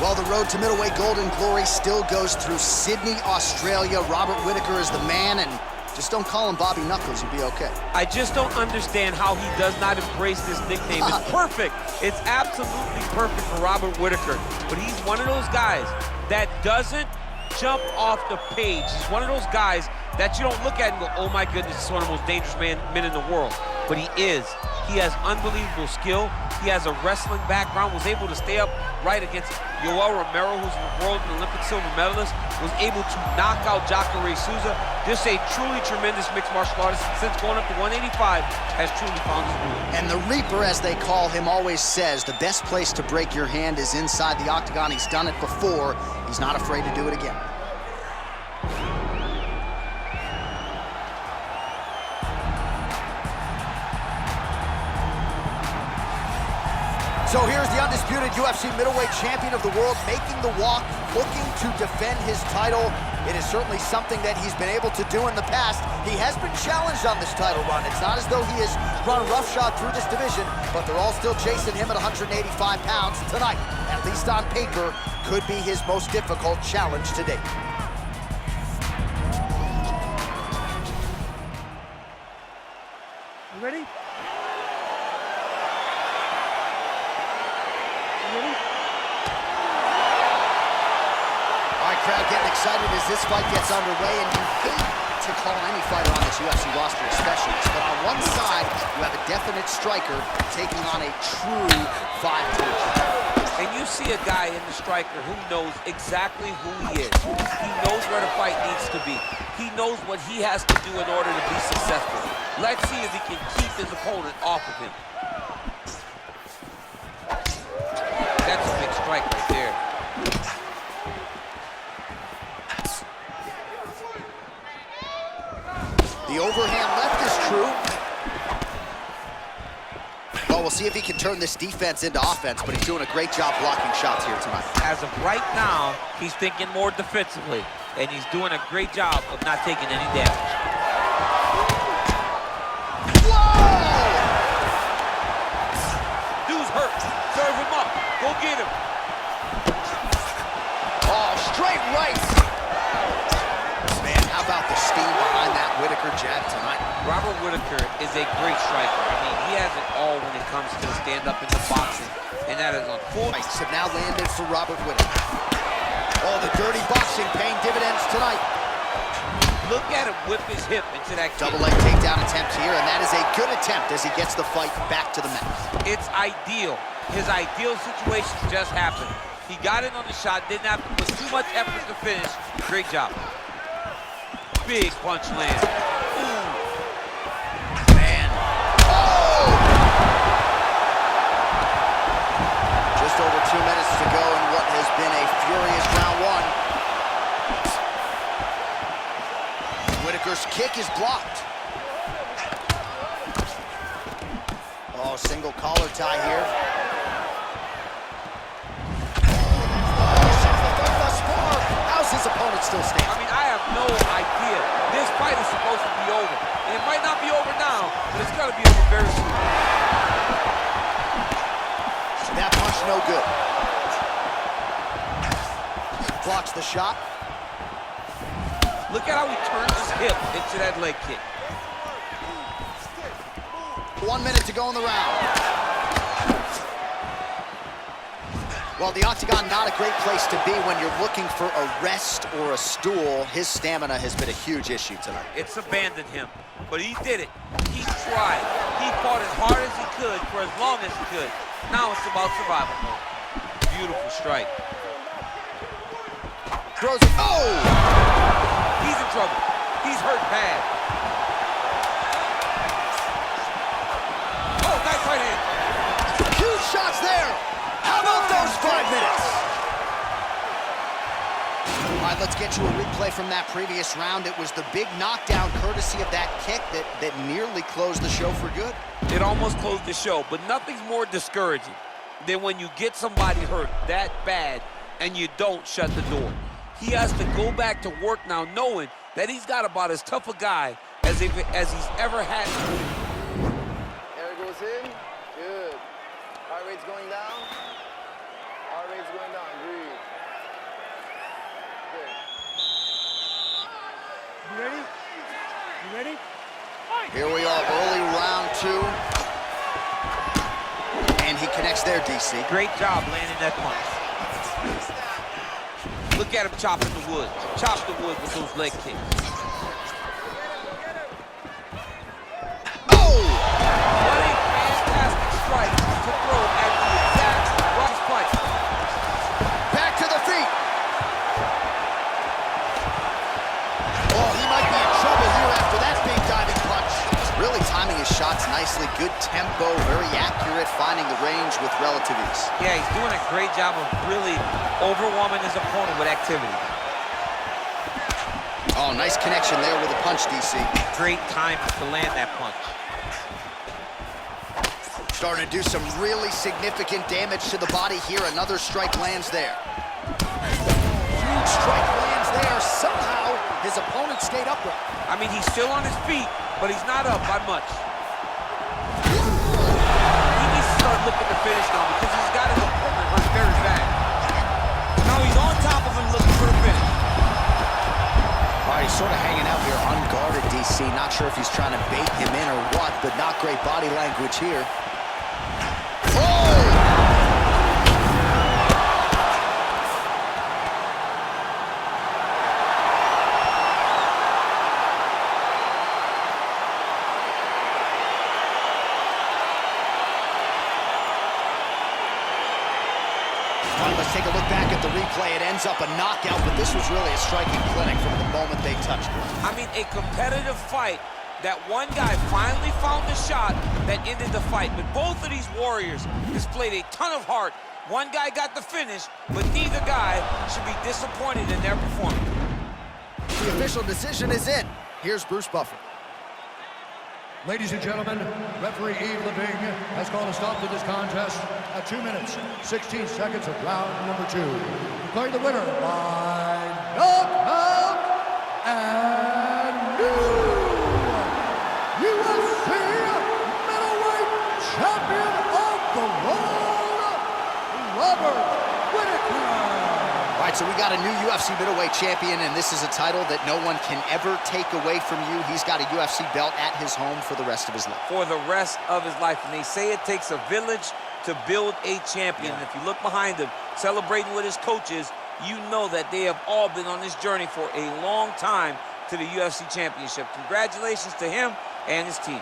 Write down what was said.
Well, the road to middleweight Golden Glory still goes through Sydney, Australia. Robert Whittaker is the man, and just don't call him Bobby Knuckles, you'll be okay. I just don't understand how he does not embrace this nickname. It's perfect. It's absolutely perfect for Robert Whittaker. But he's one of those guys that doesn't jump off the page. He's one of those guys that you don't look at and go, oh my goodness, this is one of the most dangerous men in the world. But he is. He has unbelievable skill. He has a wrestling background, was able to stay up right against Yoel Romero, who's a world and Olympic silver medalist, was able to knock out Jacare Souza. Just a truly tremendous mixed martial artist. Since going up to 185, has truly found his groove. And the Reaper, as they call him, always says the best place to break your hand is inside the octagon. He's done it before. He's not afraid to do it again. So here's the undisputed UFC middleweight champion of the world making the walk, looking to defend his title. It is certainly something that he's been able to do in the past. He has been challenged on this title run. It's not as though he has run roughshod through this division, but they're all still chasing him at 185 pounds tonight. At least on paper, could be his most difficult challenge to date. You ready? All right, crowd getting excited as this fight gets underway, and you hate to call any fighter on this UFC roster a specialist, but on one side, you have a definite striker taking on a true 5'2". And you see a guy in the striker who knows exactly who he is. He knows where the fight needs to be. He knows what he has to do in order to be successful. Let's see if he can keep his opponent off of him. That's a big strike right there. The overhand left is true. Well, we'll see if he can turn this defense into offense, but he's doing a great job blocking shots here tonight. As of right now, he's thinking more defensively, and he's doing a great job of not taking any damage. Whoa! Dude's hurt. Serve him up. Go get him. Oh, straight right. Man, how about the steam behind that Whittaker jab tonight? Robert Whittaker is a great striker. I mean, he has it all when it comes to stand-up in the boxing, and that is on full. Fights have now landed for Robert Whittaker. Oh, the dirty boxing paying dividends tonight. Look at him whip his hip into that kick. Double leg takedown attempt here, and that is a good attempt as he gets the fight back to the mat. It's ideal. His ideal situation just happened. He got in on the shot, didn't have to put too much effort to finish. Great job. Big punch land. Ooh. Man. Oh! Just over 2 minutes to go in what has been a furious round one. Whittaker's kick is blocked. Oh, single collar tie here. How's his opponent still standing? I mean, I have no idea. This fight is supposed to be over. And it might not be over now, but it's got to be over very soon. That punch no good. Blocks the shot. Look at how he turns his hip into that leg kick. 1 minute to go in the round. Well, the octagon, not a great place to be when you're looking for a rest or a stool. His stamina has been a huge issue tonight. It's abandoned him, but he did it. He tried. He fought as hard as he could for as long as he could. Now it's about survival mode. Beautiful strike. Throws it. Oh! He's in trouble. He's hurt bad. Oh, nice right hand. Huge shots there. How about those 5 minutes? All right, let's get you a replay from that previous round. It was the big knockdown courtesy of that kick that nearly closed the show for good. It almost closed the show, but nothing's more discouraging than when you get somebody hurt that bad and you don't shut the door. He has to go back to work now knowing that he's got about as tough a guy as he's ever had. There it goes in. Good. Heart rate's going down. Heart rate's going down. Breathe. there, DC. Great job landing that punch. Look at him chopping the wood. Chop the wood with those leg kicks. Oh! What a fantastic strike to throw at the exact right punch. Back to the feet. Oh, he might be in trouble here after that big diving punch. Really timing his shots nicely. Good tempo, very accurate, finding the range with relative ease. Yeah, he's doing a great job of really overwhelming his opponent with activity. Oh, nice connection there with a punch, DC. Great time to land that punch. Starting to do some really significant damage to the body here. Another strike lands there. Huge strike lands there. Somehow, his opponent stayed upright. I mean, he's still on his feet, but he's not up by much. He needs to start looking to finish now because he's got his opponent hurt very bad. Now he's on top of him looking for the finish. All right, he's sort of hanging out here unguarded, DC. Not sure if he's trying to bait him in or what, but not great body language here. Let's take a look back at the replay. It ends up a knockout, but this was really a striking clinic from the moment they touched it. I mean, a competitive fight that one guy finally found the shot that ended the fight. But both of these warriors displayed a ton of heart. One guy got the finish, but neither guy should be disappointed in their performance. The official decision is in. Here's Bruce Buffer. Ladies and gentlemen, referee Yves Lavigne has called a stop to this contest at 2 minutes, 16 seconds of round number 2. Declaring the winner by knockout and new UFC middleweight champion of the world, Robert Whittaker. All right, so we got a new UFC middleweight champion, and this is a title that no one can ever take away from you. He's got a UFC belt at his home for the rest of his life. For the rest of his life. And they say it takes a village to build a champion. And if you look behind him, celebrating with his coaches, you know that they have all been on this journey for a long time to the UFC championship. Congratulations to him and his team.